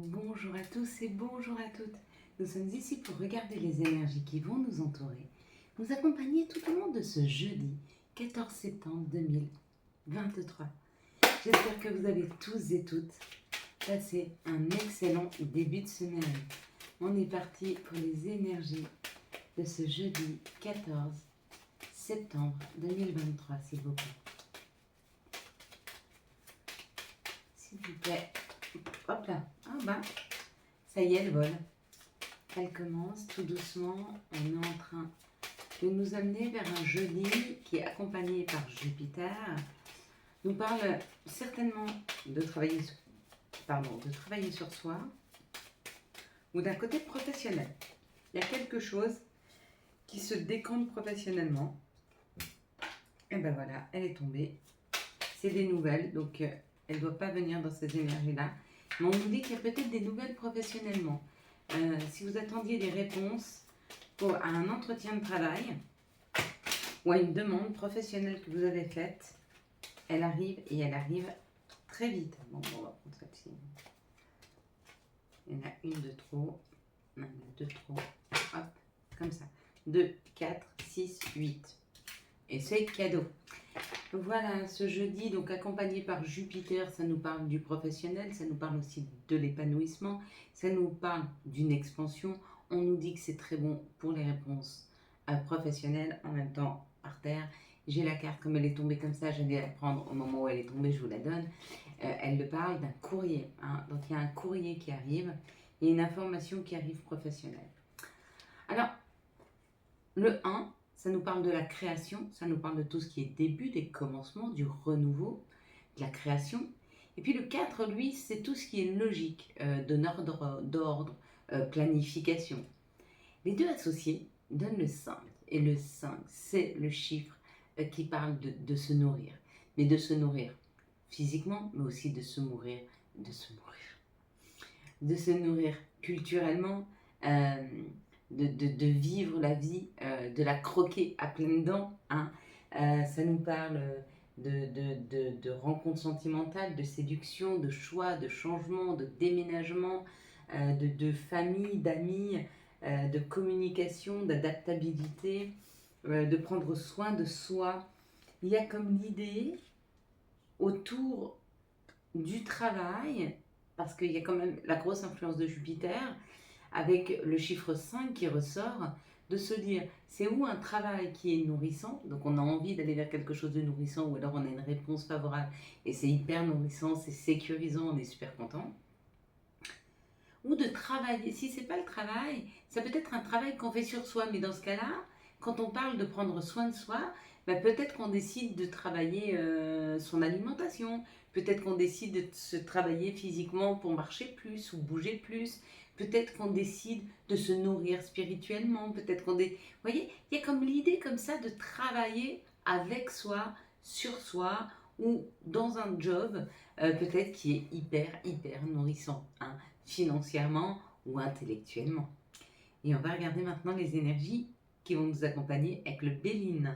Bonjour à tous et bonjour à toutes. Nous sommes ici pour regarder les énergies qui vont nous entourer, nous accompagner tout au long de ce jeudi 14 septembre 2023. J'espère que vous avez tous et toutes passé un excellent début de semaine. On est parti pour les énergies de ce jeudi 14 septembre 2023, s'il vous plaît. S'il vous plaît. Hop là. Ah bah, ça y est, elle vole. Elle commence tout doucement. On est en train de nous amener vers un jeudi qui est accompagné par Jupiter. Nous parle certainement de travailler sur soi ou d'un côté professionnel. Il y a quelque chose qui se décante professionnellement. Et ben voilà, elle est tombée. C'est des nouvelles, donc elle ne doit pas venir dans ces énergies-là. Mais on nous dit qu'il y a peut-être des nouvelles professionnellement. Si vous attendiez des réponses à un entretien de travail ou à une demande professionnelle que vous avez faite, elle arrive et elle arrive très vite. Bon, on va prendre celle-ci. Il y en a une de trop. Non, deux de trop. Hop, comme ça. 2, 4, 6, 8. Et c'est cadeau. Voilà, ce jeudi, donc accompagné par Jupiter, ça nous parle du professionnel, ça nous parle aussi de l'épanouissement, ça nous parle d'une expansion. On nous dit que c'est très bon pour les réponses professionnelles. En même temps, par terre, j'ai la carte comme elle est tombée comme ça, j'allais la prendre au moment où elle est tombée, je vous la donne. Elle me parle d'un courrier, hein. Donc il y a un courrier qui arrive et une information qui arrive professionnelle. Alors, le 1, ça nous parle de la création, ça nous parle de tout ce qui est début, des commencements, du renouveau, de la création. Et puis le 4, lui, c'est tout ce qui est logique, d'ordre, planification. Les deux associés donnent le 5. Et le 5, c'est le chiffre qui parle de se nourrir. Mais de se nourrir physiquement, mais aussi de se nourrir culturellement, de vivre la vie, de la croquer à pleines dents. Hein. Ça nous parle de rencontres sentimentales, de séduction, de choix, de changement, de déménagement, de famille, d'amis, de communication, d'adaptabilité, de prendre soin de soi. Il y a comme l'idée autour du travail, parce qu'il y a quand même la grosse influence de Jupiter, avec le chiffre 5 qui ressort, de se dire c'est où un travail qui est nourrissant, donc on a envie d'aller vers quelque chose de nourrissant, ou alors on a une réponse favorable et c'est hyper nourrissant, c'est sécurisant, on est super content. Ou de travailler, si c'est pas le travail, ça peut être un travail qu'on fait sur soi, mais dans ce cas-là, quand on parle de prendre soin de soi, bah peut-être qu'on décide de travailler son alimentation, peut-être qu'on décide de se travailler physiquement pour marcher plus ou bouger plus, peut-être qu'on décide de se nourrir spirituellement, peut-être qu'on... Vous voyez, il y a comme l'idée comme ça de travailler avec soi, sur soi, ou dans un job peut-être qui est hyper nourrissant, hein, financièrement ou intellectuellement. Et on va regarder maintenant les énergies qui vont nous accompagner avec le Béline.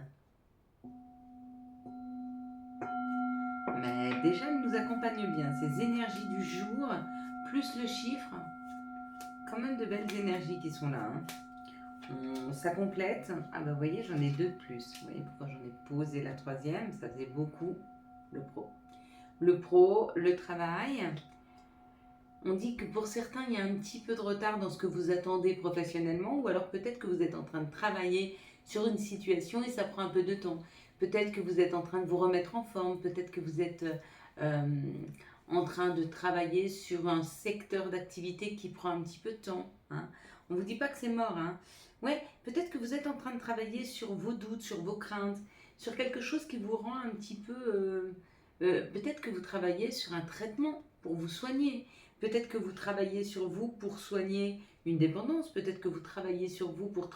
Mais déjà, elle nous accompagne bien. Ces énergies du jour, plus le chiffre, quand même de belles énergies qui sont là. Hein. Ça complète. Ah bah vous voyez, j'en ai deux de plus. Vous voyez pourquoi j'en ai posé la troisième, ça faisait beaucoup. Le pro. Le pro, le travail. On dit que pour certains, il y a un petit peu de retard dans ce que vous attendez professionnellement, ou alors peut-être que vous êtes en train de travailler sur une situation et ça prend un peu de temps. Peut-être que vous êtes en train de vous remettre en forme, peut-être que vous êtes en train de travailler sur un secteur d'activité qui prend un petit peu de temps. Hein. On ne vous dit pas que c'est mort. Hein. Ouais, peut-être que vous êtes en train de travailler sur vos doutes, sur vos craintes, sur quelque chose qui vous rend un petit peu... peut-être que vous travaillez sur un traitement pour vous soigner. Peut-être que vous travaillez sur vous pour soigner une dépendance. Peut-être que vous travaillez sur vous pour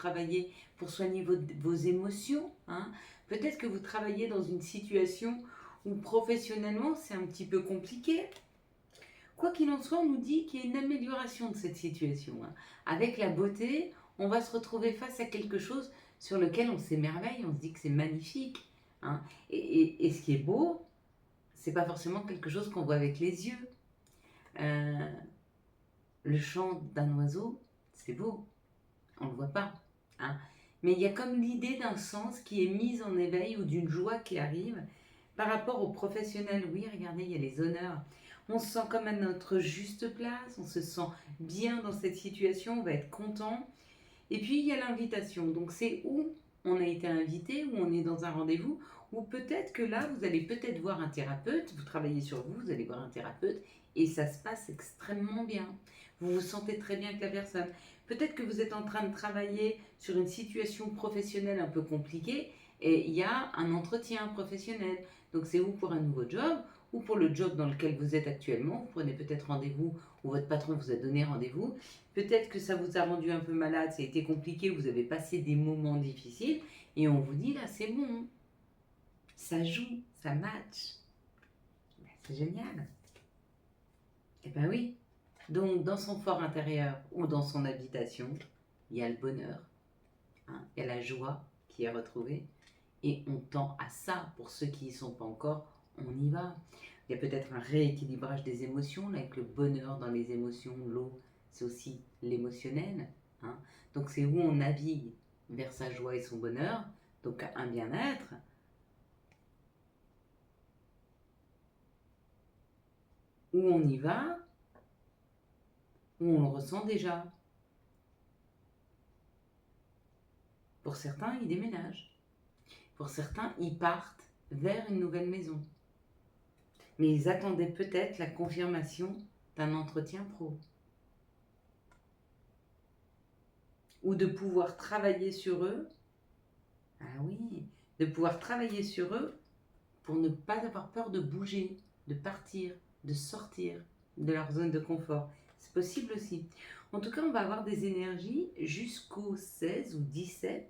soigner vos émotions. Hein. Peut-être que vous travaillez dans une situation où professionnellement c'est un petit peu compliqué. Quoi qu'il en soit, on nous dit qu'il y a une amélioration de cette situation. Hein. Avec la beauté, on va se retrouver face à quelque chose sur lequel on s'émerveille, on se dit que c'est magnifique. Hein. Et ce qui est beau, c'est pas forcément quelque chose qu'on voit avec les yeux. le chant d'un oiseau, c'est beau, on ne le voit pas, hein. Mais il y a comme l'idée d'un sens qui est mise en éveil ou d'une joie qui arrive par rapport aux professionnels. Oui, regardez, il y a les honneurs. On se sent comme à notre juste place, on se sent bien dans cette situation, on va être content. Et puis il y a l'invitation. Donc c'est où on a été invité, où on est dans un rendez-vous, ou peut-être que là, vous allez peut-être voir un thérapeute, vous travaillez sur vous, vous allez voir un thérapeute, et ça se passe extrêmement bien. Vous vous sentez très bien avec la personne. Peut-être que vous êtes en train de travailler sur une situation professionnelle un peu compliquée, et il y a un entretien professionnel. Donc c'est ou pour un nouveau job, ou pour le job dans lequel vous êtes actuellement. Vous prenez peut-être rendez-vous, ou votre patron vous a donné rendez-vous. Peut-être que ça vous a rendu un peu malade, ça a été compliqué, vous avez passé des moments difficiles, et on vous dit là, c'est bon, ça joue, ça match. Ben, c'est génial. Eh ben oui. Donc, dans son fort intérieur ou dans son habitation, il y a le bonheur, hein, il y a la joie qui est retrouvée, et on tend à ça. Pour ceux qui n'y sont pas encore, on y va. Il y a peut-être un rééquilibrage des émotions, là, avec le bonheur dans les émotions, l'eau, c'est aussi l'émotionnel, hein. Donc c'est où on navigue vers sa joie et son bonheur, donc un bien-être. Où on y va, où on le ressent déjà. Pour certains, ils déménagent. Pour certains, ils partent vers une nouvelle maison. Mais ils attendaient peut-être la confirmation d'un entretien pro. Ou de pouvoir travailler sur eux. Ah oui, de pouvoir travailler sur eux pour ne pas avoir peur de bouger, de partir, de sortir de leur zone de confort. C'est possible aussi. En tout cas, on va avoir des énergies jusqu'au 16 ou 17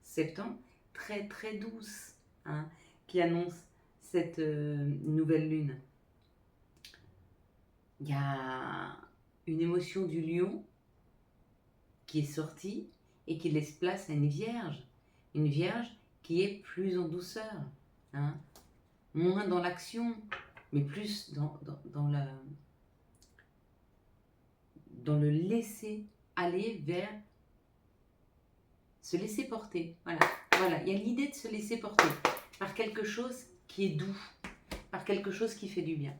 septembre, très très douces, hein, qui annoncent cette nouvelle lune. Il y a une émotion du lion qui est sortie et qui laisse place à une vierge qui est plus en douceur, hein, moins dans l'action, mais plus dans le laisser aller vers se laisser porter. Voilà, voilà. Il y a l'idée de se laisser porter par quelque chose qui est doux, par quelque chose qui fait du bien.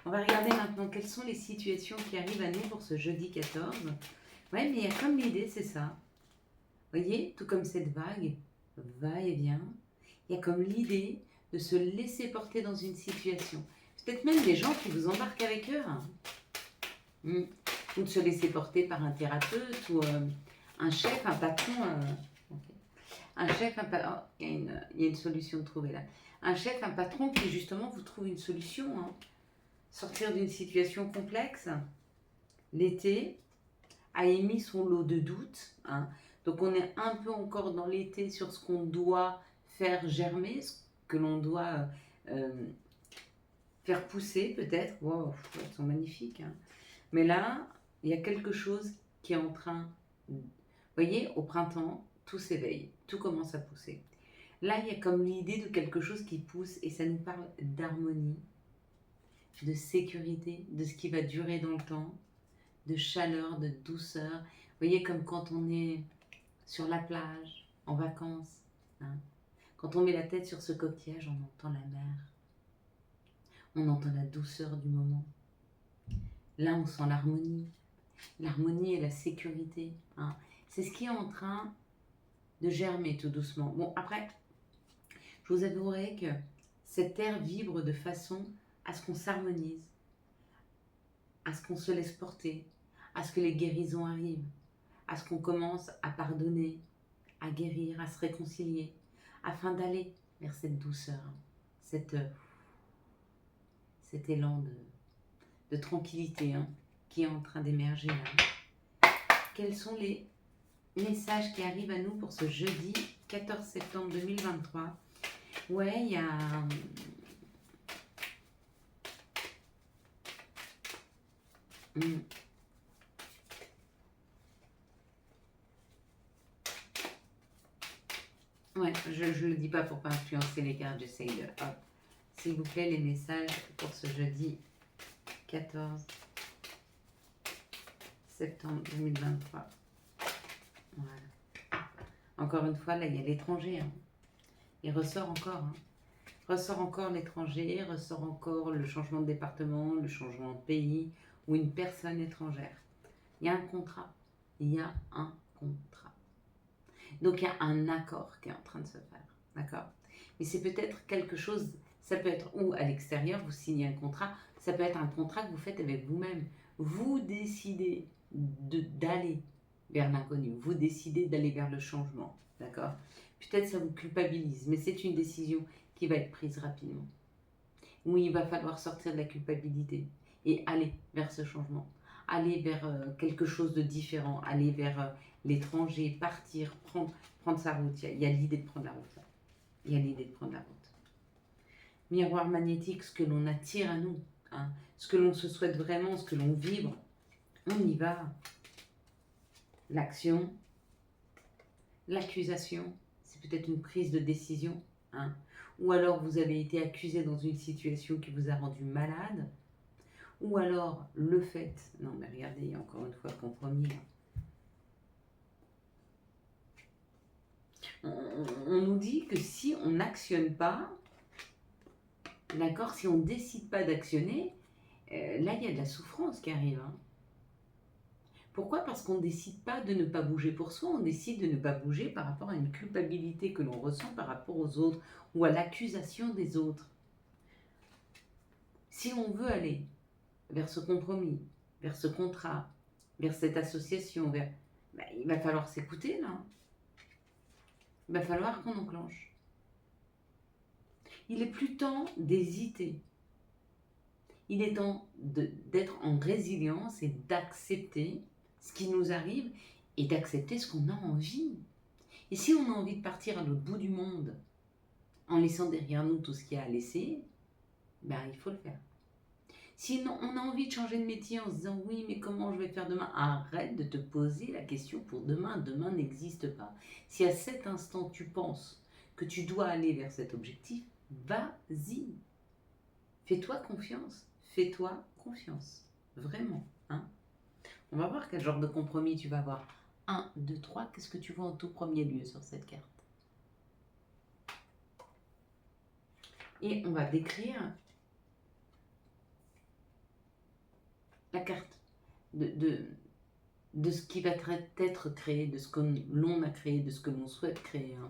On va regarder maintenant quelles sont les situations qui arrivent à nous pour ce jeudi 14. Ouais, mais il y a comme l'idée, c'est ça. Vous voyez, tout comme cette vague va et vient, il y a comme l'idée de se laisser porter dans une situation. Peut-être même des gens qui vous embarquent avec eux, hein. Ou de se laisser porter par un thérapeute ou un chef, un patron. Okay. Un chef, un patron. Oh, il y a une solution de trouver là. Un chef, un patron qui justement vous trouve une solution, hein. Sortir d'une situation complexe. L'été a émis son lot de doutes, hein. Donc on est un peu encore dans l'été sur ce qu'on doit faire germer, ce que l'on doit faire pousser peut-être. Wow, elles sont magnifiques, hein. Mais là, il y a quelque chose qui est en train... Vous voyez, au printemps, tout s'éveille, tout commence à pousser. Là, il y a comme l'idée de quelque chose qui pousse et ça nous parle d'harmonie, de sécurité, de ce qui va durer dans le temps, de chaleur, de douceur. Vous voyez, comme quand on est sur la plage, en vacances, hein. Quand on met la tête sur ce coquillage, on entend la mer. On entend la douceur du moment. Là, on sent l'harmonie. L'harmonie et la sécurité, hein. C'est ce qui est en train de germer tout doucement. Bon, après, je vous avouerai que cette air vibre de façon à ce qu'on s'harmonise, à ce qu'on se laisse porter, à ce que les guérisons arrivent, à ce qu'on commence à pardonner, à guérir, à se réconcilier, afin d'aller vers cette douceur, cet élan de tranquillité, hein, qui est en train d'émerger là. Quels sont les messages qui arrivent à nous pour ce jeudi 14 septembre 2023? Ouais, il y a... Ouais, je ne le dis pas pour pas influencer les cartes, j'essaye de... Hop. S'il vous plaît, les messages pour ce jeudi 14 septembre 2023. Voilà. Encore une fois, là, il y a l'étranger. Hein. Il ressort encore. Hein. Ressort encore l'étranger, ressort encore le changement de département, le changement de pays ou une personne étrangère. Il y a un contrat. Il y a un contrat. Donc, il y a un accord qui est en train de se faire. D'accord? Mais c'est peut-être quelque chose, ça peut être ou à l'extérieur, vous signez un contrat, ça peut être un contrat que vous faites avec vous-même. Vous décidez d'aller vers l'inconnu, vous décidez d'aller vers le changement. D'accord? Peut-être ça vous culpabilise, mais c'est une décision qui va être prise rapidement. Où il va falloir sortir de la culpabilité et aller vers ce changement. Aller vers quelque chose de différent, aller vers l'étranger, partir, prendre sa route. Il y a l'idée de prendre la route. Là. Il y a l'idée de prendre la route. Miroir magnétique, ce que l'on attire à nous, hein, ce que l'on se souhaite vraiment, ce que l'on vibre, on y va. L'action, l'accusation, c'est peut-être une prise de décision, hein, ou alors vous avez été accusé dans une situation qui vous a rendu malade, ou alors le fait, non mais regardez, il y a encore une fois le compromis. On nous dit que si on n'actionne pas, d'accord, si on ne décide pas d'actionner, là il y a de la souffrance qui arrive. Hein. Pourquoi? Parce qu'on ne décide pas de ne pas bouger pour soi, on décide de ne pas bouger par rapport à une culpabilité que l'on ressent par rapport aux autres ou à l'accusation des autres. Si on veut aller vers ce compromis, vers ce contrat, vers cette association, il va falloir s'écouter là. Il va falloir qu'on enclenche. Il est plus temps d'hésiter. Il est temps d'être en résilience et d'accepter ce qui nous arrive et d'accepter ce qu'on a envie. Et si on a envie de partir à l'autre bout du monde en laissant derrière nous tout ce qu'il y a à laisser, il faut le faire. Si on a envie de changer de métier en se disant oui, mais comment je vais faire demain? Arrête de te poser la question pour demain. Demain n'existe pas. Si à cet instant tu penses que tu dois aller vers cet objectif, vas-y. Fais-toi confiance. Fais-toi confiance. Vraiment. Hein? On va voir quel genre de compromis tu vas avoir. 1, 2, 3. Qu'est-ce que tu vois en tout premier lieu sur cette carte? Et on va décrire la carte de ce qui va être créé, de ce que l'on a créé, de ce que l'on souhaite créer. Hein.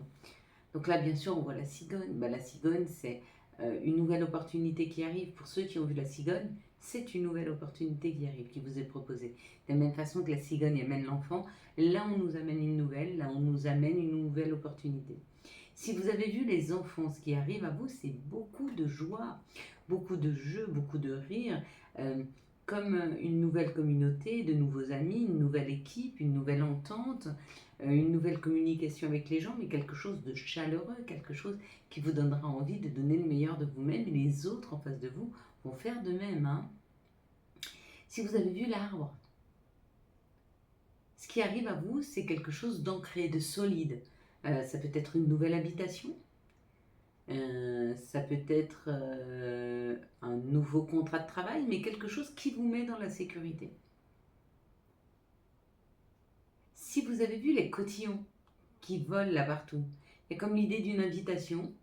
Donc là, bien sûr, on voit la cigogne. La cigogne, c'est une nouvelle opportunité qui arrive. Pour ceux qui ont vu la cigogne, c'est une nouvelle opportunité qui arrive, qui vous est proposée. De la même façon que la cigogne amène l'enfant, là, on nous amène une nouvelle, là, on nous amène une nouvelle opportunité. Si vous avez vu les enfants, ce qui arrive à vous, c'est beaucoup de joie, beaucoup de jeux, beaucoup de rire, comme une nouvelle communauté, de nouveaux amis, une nouvelle équipe, une nouvelle entente, une nouvelle communication avec les gens, mais quelque chose de chaleureux, quelque chose qui vous donnera envie de donner le meilleur de vous-même, et les autres en face de vous vont faire de même. Hein. Si vous avez vu l'arbre, ce qui arrive à vous, c'est quelque chose d'ancré, de solide. Ça peut être une nouvelle habitation, ça peut être un nouveau contrat de travail, mais quelque chose qui vous met dans la sécurité. Si vous avez vu les cotillons qui volent là partout, il y a comme l'idée d'une invitation.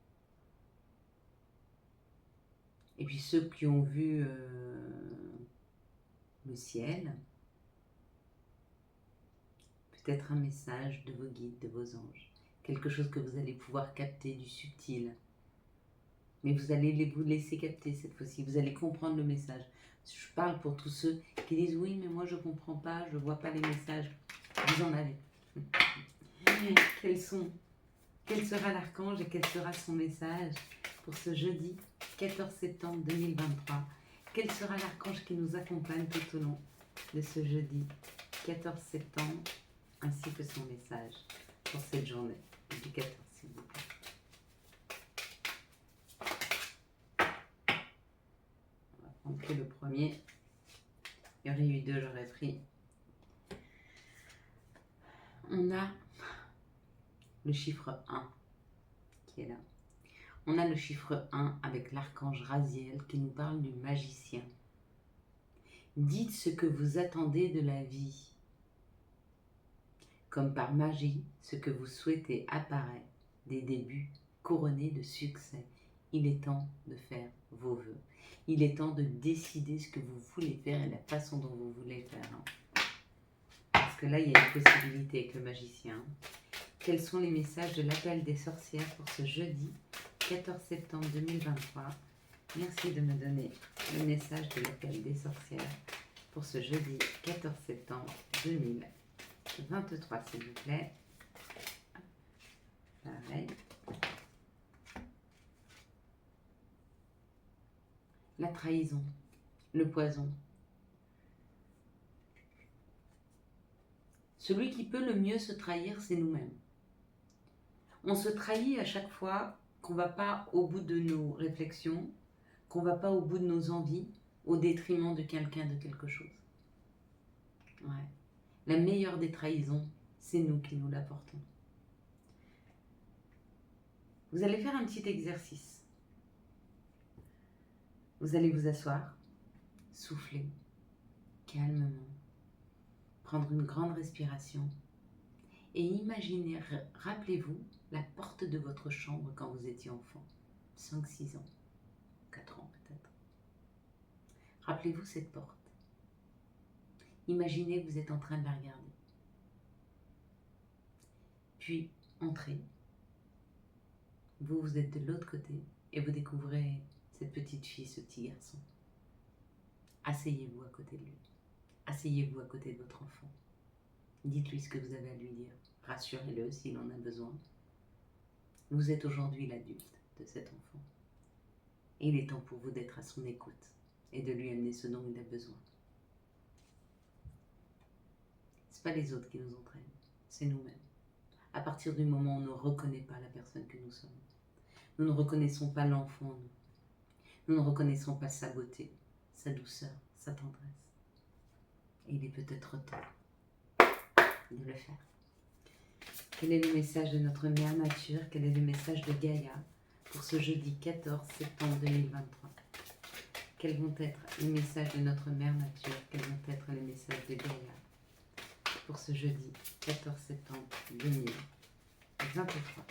Et puis ceux qui ont vu le ciel, peut-être un message de vos guides, de vos anges, quelque chose que vous allez pouvoir capter du subtil. Mais vous allez vous laisser capter cette fois-ci, vous allez comprendre le message. Je parle pour tous ceux qui disent oui, mais moi je ne comprends pas, je ne vois pas les messages. Vous en avez. Quel sera l'archange et quel sera son message pour ce jeudi 14 septembre 2023? Quel sera l'archange qui nous accompagne tout au long de ce jeudi 14 septembre, ainsi que son message pour cette journée du 14, s'il vous plaît. On va prendre que le premier. Il y aurait eu 2, j'aurais pris. On a le chiffre 1 qui est là. On a le chiffre 1 avec l'archange Raziel qui nous parle du magicien. Dites ce que vous attendez de la vie Comme par magie, ce que vous souhaitez apparaît, des débuts couronnés de succès. Il est temps de faire vos vœux. Il est temps de décider ce que vous voulez faire et la façon dont vous voulez le faire. Parce que là, il y a une possibilité avec le magicien. Quels sont les messages de l'appel des sorcières pour ce jeudi 14 septembre 2023? Merci de me donner le message de l'appel des sorcières pour ce jeudi 14 septembre 2023, s'il vous plaît. Pareil. La trahison, le poison. Celui qui peut le mieux se trahir, c'est nous-mêmes. On se trahit à chaque fois qu'on ne va pas au bout de nos réflexions, qu'on ne va pas au bout de nos envies, au détriment de quelqu'un, de quelque chose. Ouais. La meilleure des trahisons, c'est nous qui nous l'apportons. Vous allez faire un petit exercice. Vous allez vous asseoir, souffler calmement, prendre une grande respiration et imaginez, rappelez-vous la porte de votre chambre quand vous étiez enfant, 5-6 ans, 4 ans peut-être. Rappelez-vous cette porte. Imaginez que vous êtes en train de la regarder. Puis, entrez. Vous êtes de l'autre côté et vous découvrez cette petite fille, ce petit garçon. Asseyez-vous à côté de lui. Asseyez-vous à côté de votre enfant. Dites-lui ce que vous avez à lui dire. Rassurez-le s'il en a besoin. Vous êtes aujourd'hui l'adulte de cet enfant. Et il est temps pour vous d'être à son écoute et de lui amener ce dont il a besoin. Ce n'est pas les autres qui nous entraînent, c'est nous-mêmes. À partir du moment où on ne reconnaît pas la personne que nous sommes, nous ne reconnaissons pas l'enfant en nous. Nous ne reconnaissons pas sa beauté, sa douceur, sa tendresse. Et il est peut-être temps de le faire. Quel est le message de notre mère nature? Quel est le message de Gaïa pour ce jeudi 14 septembre 2023? Quels vont être les messages de notre mère nature? Quels vont être les messages de Gaïa pour ce jeudi 14 septembre 2023?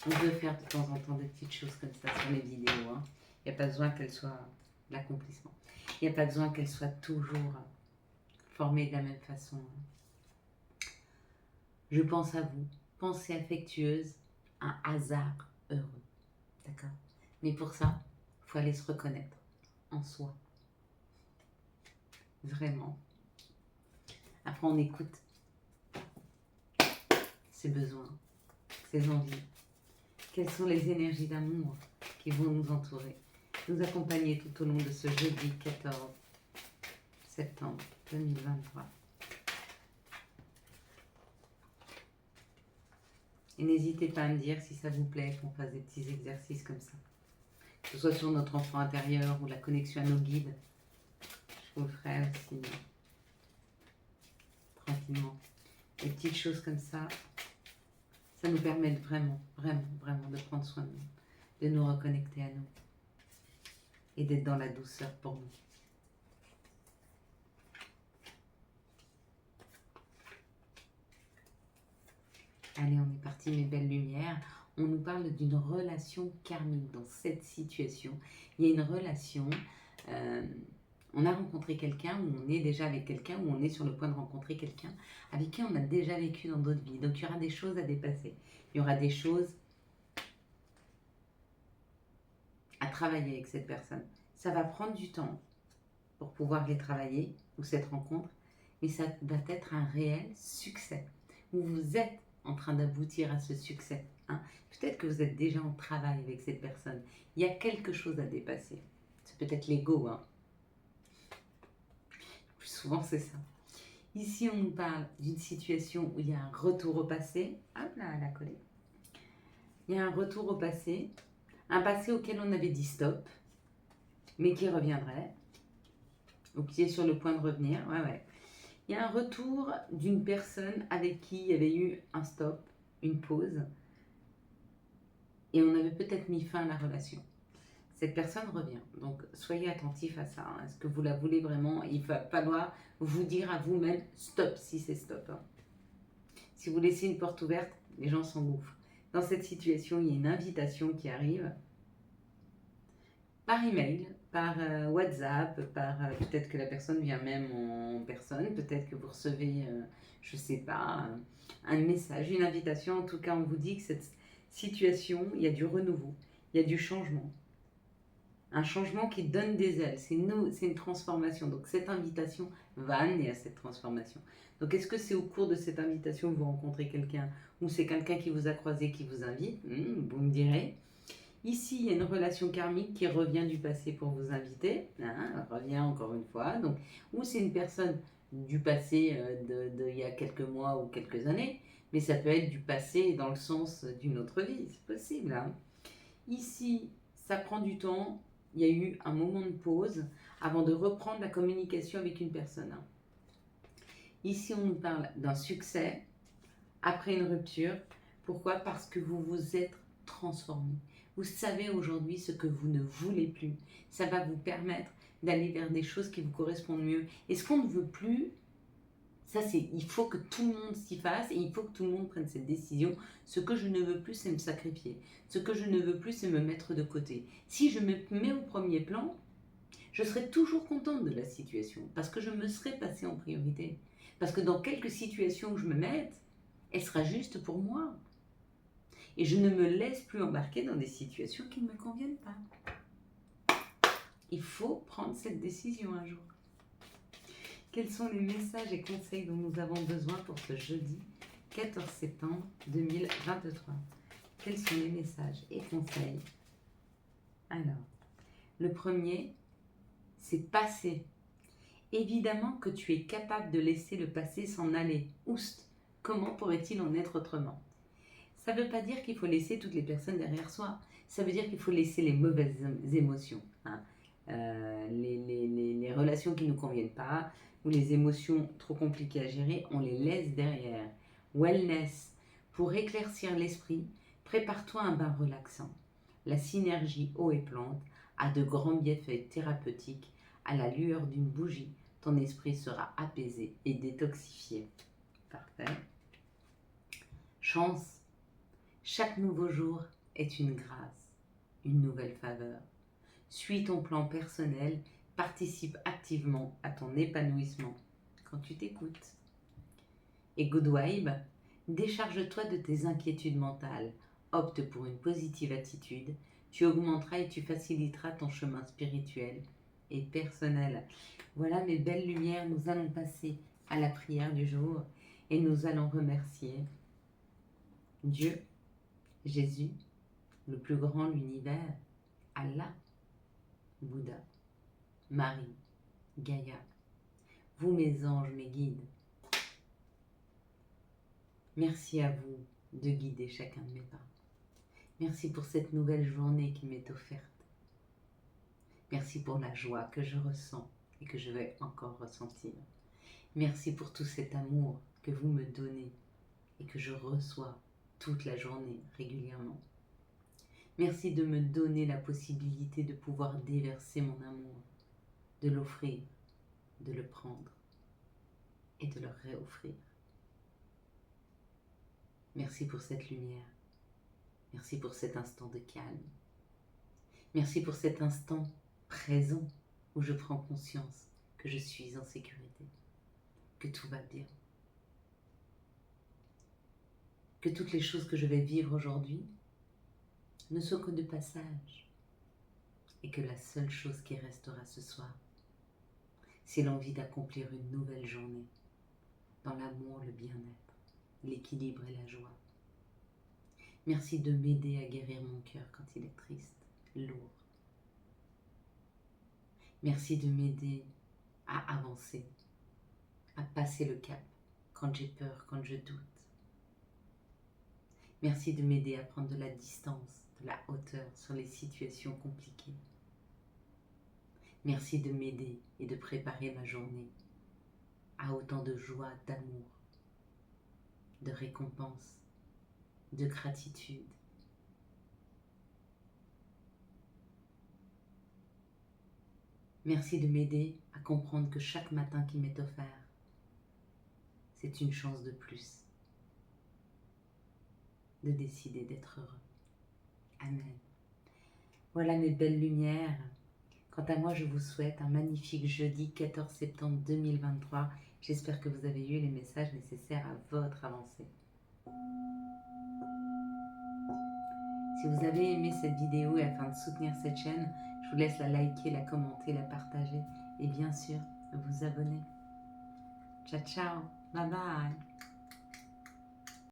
On peut faire de temps en temps des petites choses comme ça sur les vidéos. Hein. Il n'y a pas besoin qu'elles soient l'accomplissement. Il n'y a pas besoin qu'elles soient toujours formées de la même façon. Je pense à vous. Pensée affectueuse, un hasard heureux. D'accord? Mais pour ça, il faut aller se reconnaître en soi. Vraiment. Après, on écoute ses besoins, ses envies. Quelles sont les énergies d'amour qui vont nous entourer, nous accompagner tout au long de ce jeudi 14 septembre 2023. Et n'hésitez pas à me dire si ça vous plaît qu'on fasse des petits exercices comme ça. Que ce soit sur notre enfant intérieur ou la connexion à nos guides. Je vous le ferai aussi tranquillement. Des petites choses comme ça, ça nous permet vraiment de prendre soin de nous, de nous reconnecter à nous et d'être dans la douceur pour nous. Allez, on est parti, mes belles lumières. On nous parle d'une relation karmique dans cette situation. Il y a une relation, on a rencontré quelqu'un, ou on est déjà avec quelqu'un, ou on est sur le point de rencontrer quelqu'un avec qui on a déjà vécu dans d'autres vies. Donc il y aura des choses à dépasser. Il y aura des choses à travailler avec cette personne. Ça va prendre du temps pour pouvoir les travailler, ou cette rencontre, mais ça va être un réel succès. Où vous êtes en train d'aboutir à ce succès. Hein. Peut-être que vous êtes déjà en travail avec cette personne. Il y a quelque chose à dépasser. C'est peut-être l'ego. Hein. Plus souvent, c'est ça. Ici, on nous parle d'une situation où il y a un retour au passé. Hop là, elle a collé. Il y a un retour au passé. Un passé auquel on avait dit stop, mais qui reviendrait. Ou qui est sur le point de revenir. Ouais. Il y a un retour d'une personne avec qui il y avait eu un stop, une pause, et on avait peut-être mis fin à la relation. Cette personne revient, donc soyez attentifs à ça. Hein. Est-ce que vous la voulez vraiment? Il va falloir vous dire à vous-même stop si c'est stop. Hein. Si vous laissez une porte ouverte, les gens s'engouffrent. Dans cette situation, il y a une invitation qui arrive par email, par WhatsApp, peut-être que la personne vient même en personne, peut-être que vous recevez, je ne sais pas, un message, une invitation. En tout cas, on vous dit que cette situation, il y a du renouveau, il y a du changement. Un changement qui donne des ailes, c'est une transformation. Donc cette invitation va amener à cette transformation. Donc est-ce que c'est au cours de cette invitation que vous rencontrez quelqu'un ou c'est quelqu'un qui vous a croisé qui vous invite? Vous me direz. Ici, il y a une relation karmique qui revient du passé pour vous inviter, hein, revient encore une fois. Donc, ou c'est une personne du passé il y a quelques mois ou quelques années, mais ça peut être du passé dans le sens d'une autre vie, c'est possible. Hein. Ici, ça prend du temps, il y a eu un moment de pause avant de reprendre la communication avec une personne. Hein. Ici, on nous parle d'un succès après une rupture. Pourquoi? Parce que vous vous êtes transformé. Vous savez aujourd'hui ce que vous ne voulez plus. Ça va vous permettre d'aller vers des choses qui vous correspondent mieux. Et ce qu'on ne veut plus, ça c'est, il faut que tout le monde s'y fasse et il faut que tout le monde prenne cette décision. Ce que je ne veux plus, c'est me sacrifier. Ce que je ne veux plus, c'est me mettre de côté. Si je me mets au premier plan, je serai toujours contente de la situation parce que je me serai passée en priorité. Parce que dans quelque situation où je me mette, elle sera juste pour moi. Et je ne me laisse plus embarquer dans des situations qui ne me conviennent pas. Il faut prendre cette décision un jour. Quels sont les messages et conseils dont nous avons besoin pour ce jeudi 14 septembre 2023? Quels sont les messages et conseils? Alors, le premier, c'est passer. Évidemment que tu es capable de laisser le passé s'en aller. Oust, comment pourrait-il en être autrement? Ça ne veut pas dire qu'il faut laisser toutes les personnes derrière soi. Ça veut dire qu'il faut laisser les mauvaises émotions. Hein. Les relations qui ne nous conviennent pas ou les émotions trop compliquées à gérer, on les laisse derrière. Wellness. Pour éclaircir l'esprit, prépare-toi un bain relaxant. La synergie eau et plante a de grands bienfaits thérapeutiques. À la lueur d'une bougie, ton esprit sera apaisé et détoxifié. Parfait. Chance. Chaque nouveau jour est une grâce, une nouvelle faveur. Suis ton plan personnel, participe activement à ton épanouissement quand tu t'écoutes. Et Good Vibe, décharge-toi de tes inquiétudes mentales, opte pour une positive attitude, tu augmenteras et tu faciliteras ton chemin spirituel et personnel. Voilà mes belles lumières, nous allons passer à la prière du jour et nous allons remercier Dieu, Jésus, le plus grand, l'univers, Allah, Bouddha, Marie, Gaïa, vous mes anges, mes guides. Merci à vous de guider chacun de mes pas. Merci pour cette nouvelle journée qui m'est offerte. Merci pour la joie que je ressens et que je vais encore ressentir. Merci pour tout cet amour que vous me donnez et que je reçois toute la journée régulièrement. Merci de me donner la possibilité de pouvoir déverser mon amour, de l'offrir, de le prendre et de le réoffrir. Merci pour cette lumière. Merci pour cet instant de calme. Merci pour cet instant présent où je prends conscience que je suis en sécurité, que tout va bien, que toutes les choses que je vais vivre aujourd'hui ne sont que de passage et que la seule chose qui restera ce soir, c'est l'envie d'accomplir une nouvelle journée dans l'amour, le bien-être, l'équilibre et la joie. Merci de m'aider à guérir mon cœur quand il est triste, lourd. Merci de m'aider à avancer, à passer le cap quand j'ai peur, quand je doute. Merci de m'aider à prendre de la distance, de la hauteur sur les situations compliquées. Merci de m'aider et de préparer ma journée à autant de joie, d'amour, de récompense, de gratitude. Merci de m'aider à comprendre que chaque matin qui m'est offert, c'est une chance de plus. de décider d'être heureux. Amen. Voilà mes belles lumières. Quant à moi, je vous souhaite un magnifique jeudi 14 septembre 2023. J'espère que vous avez eu les messages nécessaires à votre avancée. Si vous avez aimé cette vidéo et afin de soutenir cette chaîne, je vous laisse la liker, la commenter, la partager et bien sûr vous abonner. Ciao ciao, bye bye.